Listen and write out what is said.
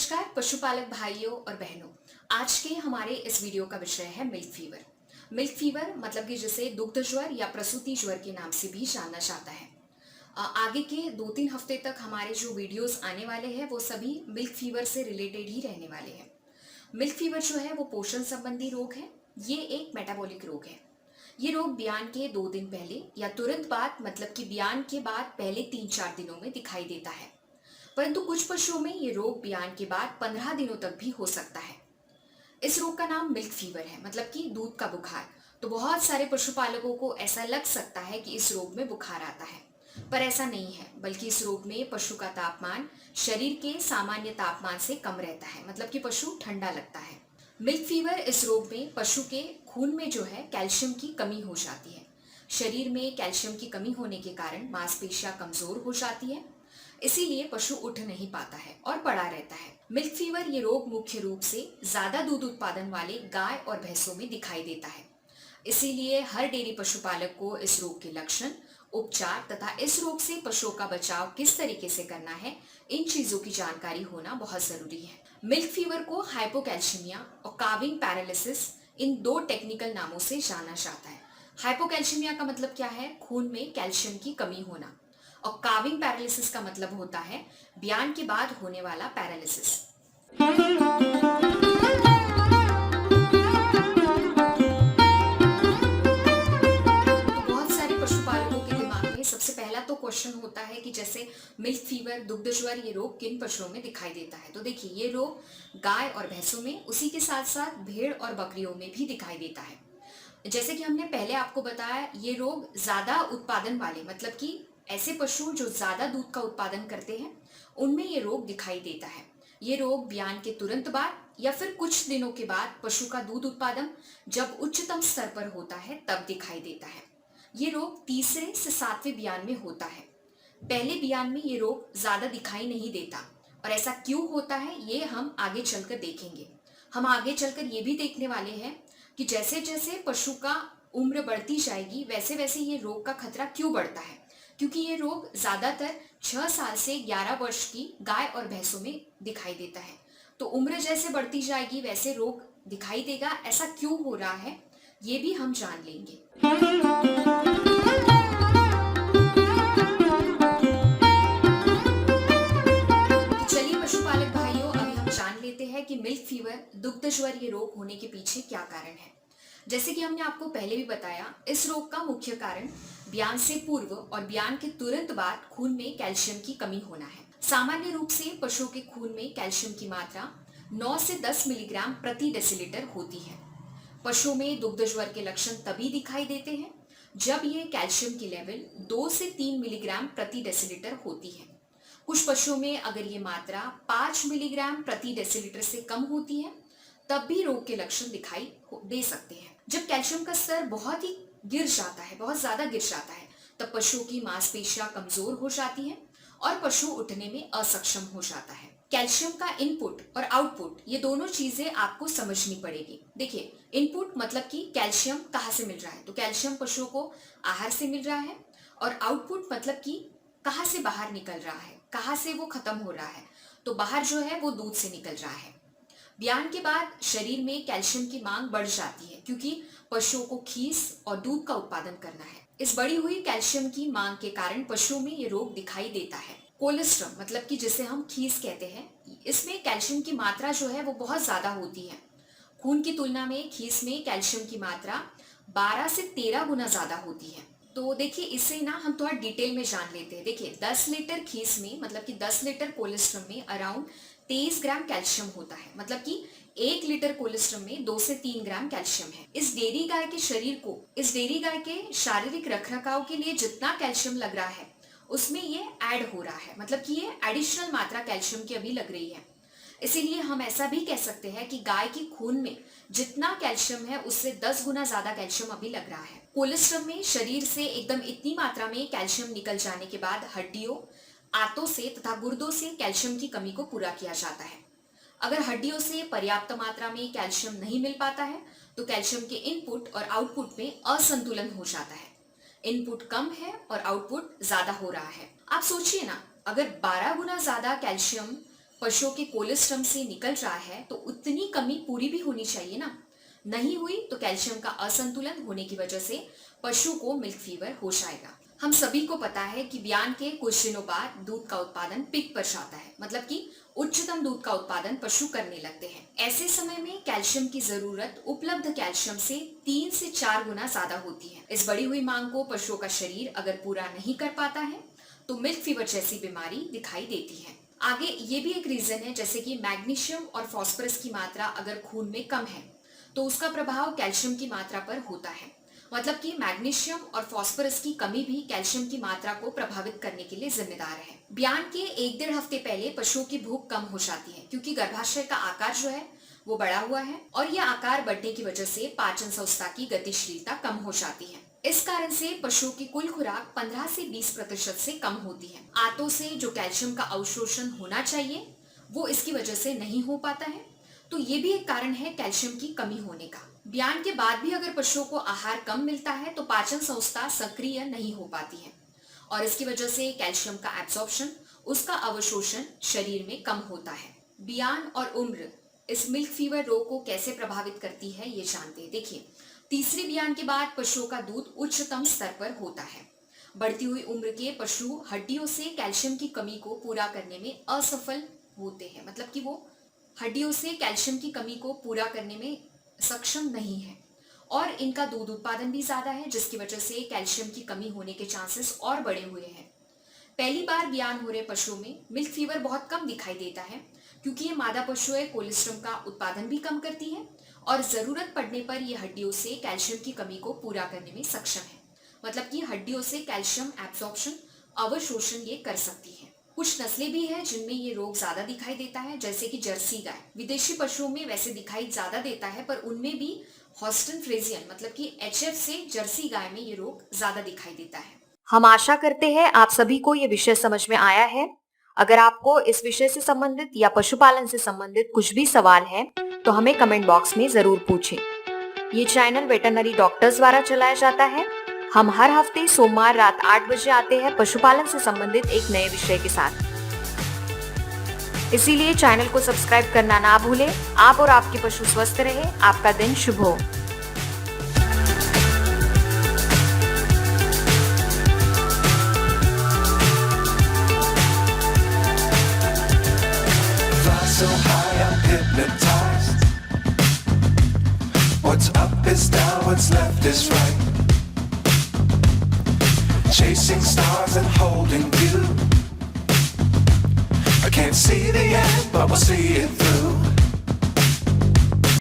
नमस्कार पशुपालक भाइयों और बहनों। आज के हमारे इस वीडियो का विषय है मिल्क फीवर। मिल्क फीवर मतलब कि जिसे दुग्ध ज्वर या प्रसूति ज्वर के नाम से भी जाना जाता है। आगे के 2-3 हफ्ते तक हमारे जो वीडियोस आने वाले हैं वो सभी मिल्क फीवर से रिलेटेड ही रहने वाले हैं। मिल्क फीवर जो है वो पोषण संबंधी रोग है। ये एक मेटाबॉलिक रोग है। ये रोग ब्यान के 2 दिन पहले या तुरंत बाद मतलब कि ब्यान के बाद पहले 3-4 दिनों में दिखाई देता है, परंतु कुछ पशुओं में ये रोग ब्यान के बाद 15 दिनों तक भी हो सकता है। इस रोग का नाम मिल्क फीवर है, मतलब कि दूध का बुखार। तो बहुत सारे पशुपालकों को ऐसा लग सकता है कि इस रोग में बुखार आता है, पर ऐसा नहीं है, बल्कि इस रोग में पशु का तापमान शरीर के सामान्य तापमान से कम रहता है, मतलब कि पशु ठंडा लगता है। मिल्क फीवर इस रोग में पशु के खून में जो है कैल्शियम की कमी हो जाती है। शरीर में कैल्शियम की कमी होने के कारण मांसपेशियां कमजोर हो जाती है, इसीलिए पशु उठ नहीं पाता है और पड़ा रहता है। मिल्क फीवर ये रोग मुख्य रूप से ज्यादा दूध उत्पादन वाले गाय और भैंसों में दिखाई देता है। इसीलिए हर डेयरी पशुपालक को इस रोग के लक्षण, उपचार तथा इस रोग से पशुओं का बचाव किस तरीके से करना है, इन चीजों की जानकारी होना बहुत जरूरी है। मिल्क फीवर को हाइपोकैल्शियमिया और काविंग पैरालिसिस इन 2 टेक्निकल नामों से जाना जाता है। हाइपोकैल्शियमिया का मतलब क्या है? खून में कैल्शियम की कमी होना। और काविंग पैरालिसिस का मतलब होता है ब्यान के बाद होने वाला पैरालिसिस। बहुत सारे पशुपालकों के दिमाग में सबसे पहला तो क्वेश्चन होता है कि जैसे मिल्क फीवर, दुग्ध ज्वर, ये रोग किन पशुओं में दिखाई देता है। तो देखिए, ये रोग गाय और भैंसों में, उसी के साथ साथ भेड़ और बकरियों में भी दिखाई देता है। जैसे कि हमने पहले आपको बताया, ये रोग ज्यादा उत्पादन वाले मतलब कि ऐसे पशु जो ज्यादा दूध का उत्पादन करते हैं, उनमें ये रोग दिखाई देता है। ये रोग ब्यान के तुरंत बाद या फिर कुछ दिनों के बाद पशु का दूध उत्पादन जब उच्चतम स्तर पर होता है तब दिखाई देता है। ये रोग तीसरे से 7वें ब्यान में होता है। पहले ब्यान में ये रोग ज्यादा दिखाई नहीं देता, और ऐसा क्यों होता है ये हम आगे चलकर देखेंगे। हम आगे चलकर ये भी देखने वाले हैं कि जैसे जैसे पशु का उम्र बढ़ती जाएगी वैसे वैसे ये रोग का खतरा क्यों बढ़ता है, क्योंकि ये रोग ज्यादातर 6 साल से 11 वर्ष की गाय और भैंसों में दिखाई देता है। तो उम्र जैसे बढ़ती जाएगी वैसे रोग दिखाई देगा। ऐसा क्यों हो रहा है ये भी हम जान लेंगे। तो चलिए पशुपालक भाइयों, अभी हम जान लेते हैं कि मिल्क फीवर, दुग्ध ज्वर ये रोग होने के पीछे क्या कारण है। जैसे कि हमने आपको पहले भी बताया, इस रोग का मुख्य कारण ब्यान से पूर्व और ब्यान के तुरंत बाद खून में कैल्शियम की कमी होना है। सामान्य रूप से पशुओं के खून में कैल्शियम की मात्रा 9 से 10 मिलीग्राम प्रति डेसीलीटर होती है। पशुओं में दुग्ध ज्वर के लक्षण तभी दिखाई देते हैं जब ये कैल्शियम की लेवल 2 से 3 मिलीग्राम प्रति डेसीलीटर होती है। कुछ पशुओं में अगर ये मात्रा 5 मिलीग्राम प्रति डेसीलीटर से कम होती है तब भी रोग के लक्षण दिखाई दे सकते हैं। जब कैल्शियम का स्तर बहुत ही गिर जाता है, बहुत ज्यादा गिर जाता है, तब पशुओं की मांसपेशियां कमजोर हो जाती हैं और पशु उठने में असक्षम हो जाता है। कैल्शियम का इनपुट और आउटपुट ये दोनों चीजें आपको समझनी पड़ेगी। देखिए, इनपुट मतलब कि कैल्शियम कहाँ से मिल रहा है, तो कैल्शियम पशुओं को आहार से मिल रहा है। और आउटपुट मतलब कि कहाँ से बाहर निकल रहा है, कहाँ से वो खत्म हो रहा है, तो बाहर जो है वो दूध से निकल रहा है। ब्यान के बाद शरीर में कैल्शियम की मांग बढ़ जाती है, क्योंकि पशुओं को खीस और दूध का उत्पादन करना है। इस बढ़ी हुई कैल्शियम की मांग के कारण पशुओं में ये रोग दिखाई देता है। कोलेस्ट्रम मतलब कि जिसे हम खीस कहते हैं, इसमें कैल्शियम की मात्रा जो है वो बहुत ज्यादा होती है। खून की तुलना में खीस में कैल्शियम की मात्रा 12 से 13 गुना ज्यादा होती है। तो देखिए, इसे ना हम थोड़ा डिटेल में जान लेते हैं। देखिए, 10 लीटर खीस में मतलब कि 10 लीटर कोलेस्ट्रम में अराउंड 23 ग्राम कैल्शियम होता है, मतलब कि 1 लीटर कोलेस्ट्रम में 2 से 3 ग्राम कैल्शियम है। इस डेयरी गाय के शरीर को, इस डेयरी गाय के शारीरिक रखरखाव के लिए जितना कैल्शियम लग रहा है उसमें ये ऐड हो रहा है, मतलब कि ये एडिशनल मात्रा कैल्शियम की अभी लग रही है। इसीलिए हम ऐसा भी कह सकते हैं कि गाय के खून में जितना कैल्शियम है उससे 10 गुना ज्यादा कैल्शियम अभी लग रहा है। कोलेस्ट्रम में शरीर से एकदम इतनी मात्रा में कैल्शियम निकल जाने के बाद हड्डियों, आंतों से तथा गुर्दों से कैल्शियम की कमी को पूरा किया जाता है। अगर हड्डियों से पर्याप्त मात्रा में कैल्शियम नहीं मिल पाता है तो कैल्शियम के इनपुट और आउटपुट में असंतुलन हो जाता है। इनपुट कम है और आउटपुट ज्यादा हो रहा है। आप सोचिए ना, अगर 12 गुना ज्यादा कैल्शियम पशुओं के कोलेस्ट्रम से निकल रहा है तो उतनी कमी पूरी भी होनी चाहिए ना। नहीं हुई तो कैल्शियम का असंतुलन होने की वजह से पशु को मिल्क फीवर हो जाएगा। हम सभी को पता है कि ब्यान के कुछ दिनों बाद दूध का उत्पादन पीक पर जाता है, मतलब कि उच्चतम दूध का उत्पादन पशु करने लगते हैं। ऐसे समय में कैल्शियम की जरूरत उपलब्ध कैल्शियम से 3 से 4 गुना ज्यादा होती है। इस बढ़ी हुई मांग को पशुओं का शरीर अगर पूरा नहीं कर पाता है तो मिल्क फीवर जैसी बीमारी दिखाई देती है। आगे ये भी एक रीजन है, जैसे कि मैग्नीशियम और फास्फोरस की मात्रा अगर खून में कम है तो उसका प्रभाव कैल्शियम की मात्रा पर होता है। मतलब कि मैग्नीशियम और फास्फोरस की कमी भी कैल्शियम की मात्रा को प्रभावित करने के लिए जिम्मेदार है। ब्यान के 1-1.5 हफ्ते पहले पशुओं की भूख कम हो जाती है, क्योंकि गर्भाशय का आकार जो है वो बढ़ा हुआ है और यह आकार बढ़ने की वजह से पाचन संस्था की गतिशीलता कम हो जाती है। इस कारण से पशुओं की कुल खुराक 15 से 20% से कम होती है। आंतों से जो कैल्शियम का अवशोषण होना चाहिए वो इसकी वजह से नहीं हो पाता है, तो ये भी एक कारण है कैल्शियम की कमी होने का। ब्यान के बाद भी अगर पशुओं को आहार कम मिलता है तो पाचन संस्था सक्रिय नहीं हो पाती है और इसकी वजह से कैल्शियम का एब्जॉर्प्शन, उसका अवशोषण शरीर में कम होता है। ब्यान और उम्र इस मिल्क फीवर रोग को कैसे प्रभावित करती है ये जानते हैं। देखिए, तीसरे ब्यान के बाद पशुओं का दूध उच्चतम स्तर पर होता है। बढ़ती हुई उम्र के पशु हड्डियों से कैल्शियम की कमी को पूरा करने में असफल होते हैं, मतलब कि वो हड्डियों से कैल्शियम की कमी को पूरा करने में सक्षम नहीं है और इनका दूध उत्पादन भी ज्यादा है, जिसकी वजह से कैल्शियम की कमी होने के चांसेस और बढ़े हुए हैं। पहली बार ब्यान हो रहे पशुओं में मिल्क फीवर बहुत कम दिखाई देता है, क्योंकि ये मादा पशुएं कोलेस्ट्रॉल का उत्पादन भी कम करती है और जरूरत पड़ने पर ये हड्डियों से कैल्शियम की कमी को पूरा करने में सक्षम है। मतलब कि हड्डियों से कैल्शियम एब्जॉर्प्शन, अवशोषण ये कर सकती है। कुछ नस्लें भी हैं जिनमें ये रोग ज्यादा दिखाई देता है, जैसे कि जर्सी गाय। विदेशी पशुओं में वैसे दिखाई ज्यादा देता है, पर उनमें भी हॉस्टन फ्रिजियन मतलब कि HF से जर्सी गाय में ये रोग ज्यादा दिखाई देता है। हम आशा करते हैं आप सभी को ये विषय समझ में आया है। अगर आपको इस विषय से संबंधित या पशुपालन से संबंधित कुछ भी सवाल है तो हमें कमेंट बॉक्स में जरूर पूछें। ये चैनल वेटरनरी डॉक्टर्स द्वारा चलाया जाता है। हम हर हफ्ते सोमवार रात 8 बजे आते हैं पशुपालन से संबंधित एक नए विषय के साथ। इसीलिए चैनल को सब्सक्राइब करना ना भूलें। आप और आपके पशु स्वस्थ रहे। आपका दिन शुभ हो। So high, I'm hypnotized. What's up is down, what's left is right. Chasing stars and holding you. I can't see the end, but we'll see it through.